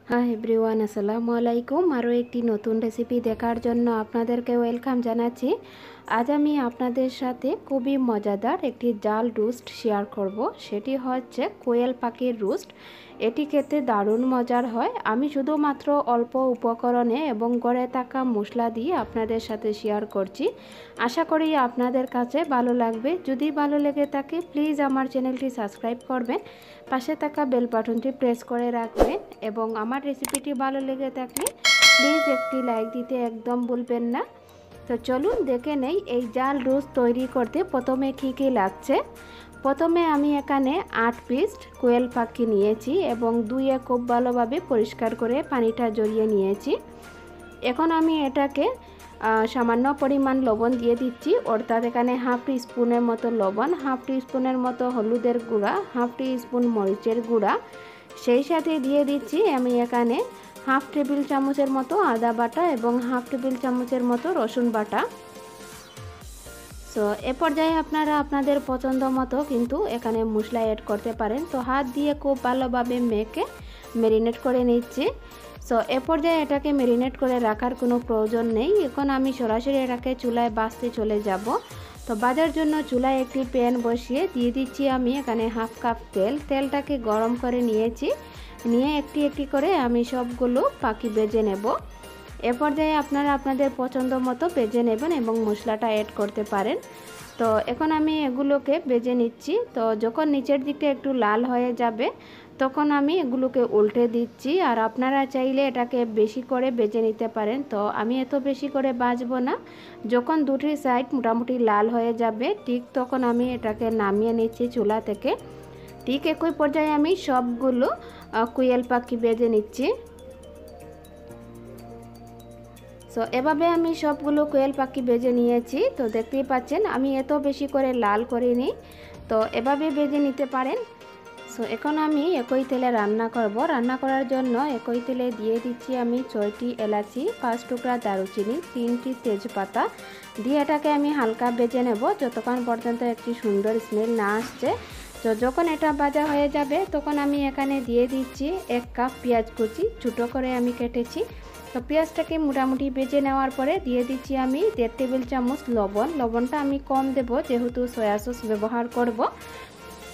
Hi everyone, আসসালামু আলাইকুম। আরও একটি নতুন রেসিপি দেখার জন্য আপনাদেরকে ওয়েলকাম জানাচ্ছি। আজ আমি আপনাদের সাথে খুবই মজাদার একটি জাল রোস্ট শেয়ার করব। সেটি হচ্ছে কোয়েল পাখির রোস্ট। এটি খেতে দারুণ মজার হয়। আমি শুধুমাত্র অল্প উপকরণে এবং ঘরে থাকা মশলা দিয়ে আপনাদের সাথে শেয়ার করছি। আশা করি আপনাদের কাছে ভালো লাগবে। যদি ভালো লেগে থাকে প্লিজ আমার চ্যানেলটি সাবস্ক্রাইব করবেন, পাশে থাকা বেল বাটনটি প্রেস করে রাখবেন এবং আমার রেসিপিটি ভালো লেগে থাকলে প্লিজ একটি লাইক দিতে একদম ভুলবেন না। তো চলুন দেখে নেই এই জাল রোস্ট তৈরি করতে প্রথমে কী লাগছে। প্রথমে আমি এখানে 8 পিস কোয়েল পাখি নিয়েছি এবং ধুয়ে খুব ভালোভাবে পরিষ্কার করে পানিটা ঝরিয়ে নিয়েছি। এখন আমি এটাকে সামান্য পরিমাণ লবণ দিয়ে দিচ্ছি, অর্থাৎ এখানে হাফ টি স্পুনের মতো লবণ, হাফ টি স্পুনের মতো হলুদের গুঁড়া, হাফ টি স্পুন মরিচের গুঁড়া, সেই সাথে দিয়ে দিচ্ছি আমি এখানে হাফ টেবিল চামচের মতো আদা বাটা এবং হাফ টেবিল চামচের মতো রসুন বাটা। সো এ পর্যায়ে আপনারা আপনাদের পছন্দ মতো কিন্তু এখানে মশলা অ্যাড করতে পারেন। তো হাত দিয়ে খুব ভালোভাবে মেখে ম্যারিনেট করে নিচ্ছি। সো এ পর্যায়ে এটাকে ম্যারিনেট করে রাখার কোনো প্রয়োজন নেই। এখন আমি সরাসরি এটাকে চুলায় ভাজতে চলে যাব। তো ভাজার জন্য চুলায় একটি প্যান বসিয়ে দিয়ে দিচ্ছি আমি এখানে হাফ কাপ তেল। তেলটাকে গরম করে নিয়েছি, নিয়ে একটি একটি করে আমি সবগুলো পাখি ভেজে নেব। এ পর্যায়ে আপনারা আপনাদের পছন্দ মতো ভেজে নেবেন এবং মশলাটা অ্যাড করতে পারেন। তো এখন আমি এগুলোকে ভেজে নিচ্ছি। তো যখন নিচের দিকটা একটু লাল হয়ে যাবে তখন আমি এগুলোকে উল্টে দিচ্ছি। আর আপনারা চাইলে এটাকে বেশি করে ভেজে নিতে পারেন। তো আমি এত বেশি করে ভাজবো না। যখন দুটি সাইড মোটামুটি লাল হয়ে যাবে ঠিক তখন আমি এটাকে নামিয়ে নিচ্ছি চুলা থেকে। ঠিক একই পর্যায়ে আমি সবগুলো কোয়েল পাখি ভেজে নিচ্ছি। সো এভাবে আমি সবগুলো কোয়েল পাখি ভেজে নিয়েছি। তো দেখতেই পাচ্ছেন আমি এত বেশি করে লাল করিনি। তো এভাবে ভেজে নিতে পারেন। সো এখন আমি একই তেলে রান্না করব। রান্না করার জন্য একই তেলে দিয়ে দিচ্ছি আমি 6টি এলাচি, 5 টুকরা দারুচিনি, 3টি তেজপাতা দিয়ে এটাকে আমি হালকা ভেজে নেব যতক্ষণ পর্যন্ত একটি সুন্দর স্মেল না আসছে। তো যখন এটা ভাজা হয়ে যাবে তখন আমি এখানে দিয়ে দিচ্ছি 1 কাপ পেঁয়াজ কুচি, ছোটো করে আমি কেটেছি। তো পেঁয়াজটাকে মোটামুটি ভেজে নেওয়ার পরে দিয়ে দিচ্ছি আমি 1.5 টেবিল চামচ লবণ। লবণটা আমি কম দেব যেহেতু সয়া সস ব্যবহার করব।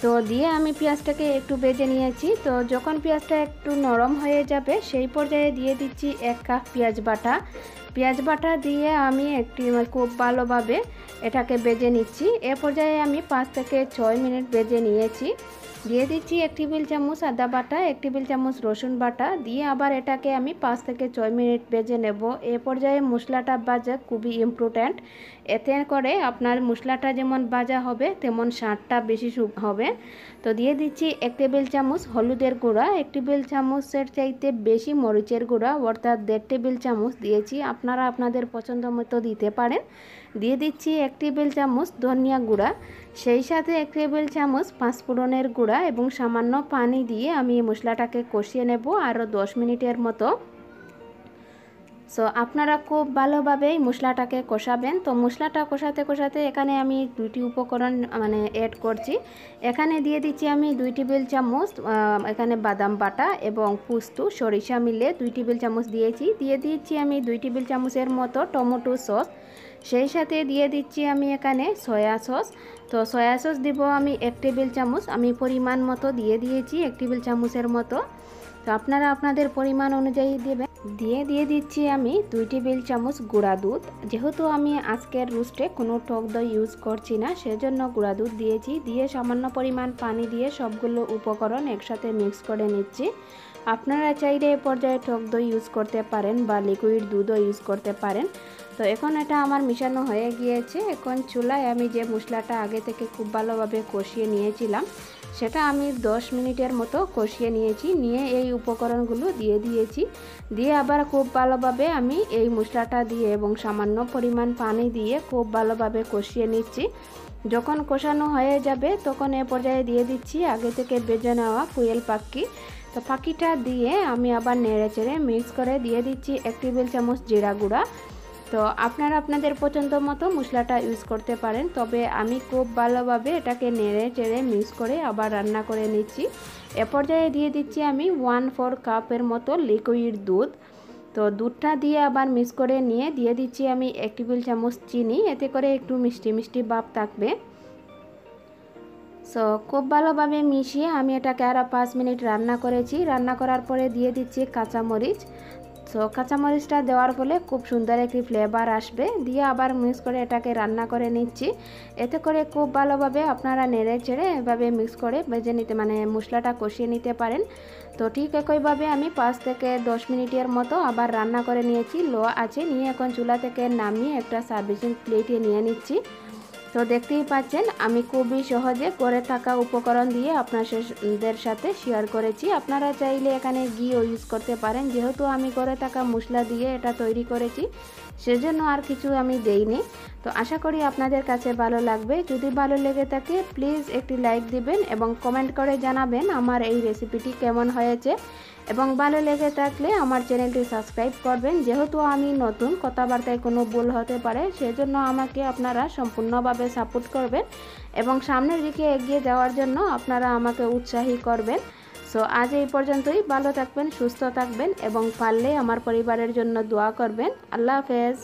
তো দিয়ে আমি পেঁয়াজটাকে একটু ভেজে নিয়েছি। তো যখন পেঁয়াজটা একটু নরম হয়ে যাবে সেই পর্যায়ে দিয়ে দিচ্ছি 1 কাপ পেঁয়াজ বাটা। পেঁয়াজ বাটা দিয়ে আমি খুব ভালোভাবে এটাকে ভেজে নিচ্ছি। এ পর্যায়ে আমি 5 থেকে 6 মিনিট ভেজে নিয়েছি। দিয়ে দিচ্ছি 1 টেবিল চামচ আদা বাটা, 1 টেবিল চামচ রসুন বাটা দিয়ে আবার এটাকে আমি 5 থেকে 6 মিনিট ভেজে নেব। এ পর্যায়ে মশলাটা ভাজা খুবই ইম্পর্ট্যান্ট। এতে করে আপনার মশলাটা যেমন ভাজা হবে তেমন স্বাদটা বেশি হবে। তো দিয়ে দিচ্ছি 1 টেবিল চামচ হলুদের গুঁড়া, 1 টেবিল চামচের চাইতে বেশি মরিচের গুঁড়া অর্থাৎ 1.5 টেবিল চামচ দিয়েছি। আপনারা আপনাদের পছন্দ মতো দিতে পারেন। দিয়ে দিচ্ছি 1 টেবিল চামচ ধনিয়া গুঁড়া, সেই সাথে 1 টেবিল চামচ পাঁচফোড়নের গুঁড়া এবং সামান্য পানি দিয়ে আমি মশলাটাকে কষিয়ে নেব আরও 10 মিনিটের মতো। সো আপনারা খুব ভালোভাবে মশলাটাকে কষাবেন। তো মশলাটা কষাতে কষাতে এখানে আমি 2টি উপকরণ অ্যাড করছি। এখানে দিয়ে দিচ্ছি আমি 2 টেবিল চামচ এখানে বাদাম বাটা এবং পোস্ত সরিষা মিলে 2 টেবিল চামচ দিয়েছি। দিয়ে দিচ্ছি আমি 2 টেবিল চামচের মতো টমেটো সস, সেই সাথে দিয়ে দিচ্ছি আমি এখানে সয়া সস। তো সয়া সস দিব আমি 1 টেবিল চামচ, আমি পরিমাণ মতো দিয়ে দিয়েছি 1 টেবিল চামচের মতো। তো আপনারা আপনাদের পরিমাণ অনুযায়ী দেবেন। দিয়ে দিচ্ছি আমি 2 টেবিল চামচ গুঁড়া দুধ। যেহেতু আমি আজকের রোস্টে কোনো টক দই ইউজ করছি না সেজন্য গুঁড়া দুধ দিয়েছি। দিয়ে সামান্য পরিমাণ পানি দিয়ে সবগুলো উপকরণ একসাথে মিক্স করে নিচ্ছি। আপনারা চাইলে এ পর্যায়ে টক দই ইউজ করতে পারেন বা লিকুইড দুধও ইউজ করতে পারেন। তো এখন এটা আমার মিশানো হয়ে গিয়েছে। এখন চুলায় আমি যে মশলাটা আগে থেকে খুব ভালোভাবে কষিয়ে নিয়েছিলাম সেটা আমি 10 মিনিটের মতো কষিয়ে নিয়েছি। নিয়ে এই উপকরণগুলো দিয়ে দিয়েছি। দিয়ে আবার খুব ভালোভাবে আমি এই মশলাটা দিয়ে এবং সামান্য পরিমাণ পানি দিয়ে খুব ভালোভাবে কষিয়ে নিচ্ছি। যখন কষানো হয়ে যাবে তখন এ পর্যায়ে দিয়ে দিচ্ছি আগে থেকে ভেজে নেওয়া কোয়েল পাখি। তো পাখিটা দিয়ে আমি আবার নেড়ে চেড়ে মিক্স করে দিয়ে দিচ্ছি 1 টেবিল চামচ জিরা গুঁড়া, তো আপনারা আপনাদের পছন্দ মতো মশলাটা ইউজ করতে পারেন, তবে আমি খুব ভালোভাবে এটাকে নেড়ে চেড়ে মিক্স করে আবার রান্না করে নিচ্ছি। এ পর্যায়ে দিয়ে দিচ্ছি আমি 1/4 কাপের মতো লিকুইড দুধ। তো দুধটা দিয়ে আবার মিক্স করে নিয়ে দিয়ে দিচ্ছি আমি 1 টেবিল চামচ চিনি, এতে করে একটু মিষ্টি মিষ্টি ভাব থাকবে। সো খুব ভালোভাবে মিশিয়ে আমি এটাকে আরও 5 মিনিট রান্না করেছি। রান্না করার পরে দিয়ে দিচ্ছি কাঁচামরিচ। সো কাঁচামরিচটা দেওয়ার ফলে খুব সুন্দর একটি ফ্লেভার আসবে। দিয়ে আবার মিক্স করে এটাকে রান্না করে নিচ্ছি। এতে করে খুব ভালোভাবে আপনারা নেড়ে চেড়ে এভাবে মিক্স করে ভেজে নিতে মশলাটা কষিয়ে নিতে পারেন। তো ঠিক একইভাবে আমি 5 থেকে 10 মিনিটের মতো আবার রান্না করে নিয়েছি লো আছে। নিয়ে এখন চুলা থেকে নামিয়ে একটা সার্ভিসিং প্লেটে নিয়ে নিচ্ছি। তো দেখতেই পাচ্ছেন আমি খুবই সহজে করে থাকা উপকরণ দিয়ে আপনাদের সাথে শেয়ার করেছি। আপনারা চাইলে এখানে ঘিও ইউজ করতে পারেন, যেহেতু আমি করে থাকা মশলা দিয়ে এটা তৈরি করেছি সেজন্য আর কিছু আমি দেইনি। তো আশা করি আপনাদের কাছে ভালো লাগবে। যদি ভালো লেগে থাকে প্লিজ একটি লাইক দিবেন এবং কমেন্ট করে জানাবেন আমার এই রেসিপিটি কেমন হয়েছে, এবং ভালো লেগে থাকলে আমার চ্যানেলটি সাবস্ক্রাইব করবেন। যেহেতু আমি নতুন, কথাবার্তায় কোনো ভুল হতে পারে, সেজন্য আমাকে আপনারা সম্পূর্ণভাবে সাপোর্ট করবেন এবং সামনের দিকে এগিয়ে যাওয়ার জন্য আপনারা আমাকে উৎসাহী করবেন। সো আজ এই পর্যন্তই। ভালো থাকবেন, সুস্থ থাকবেন এবং পারলে আমার পরিবারের জন্য দোয়া করবেন। আল্লাহ হাফেজ।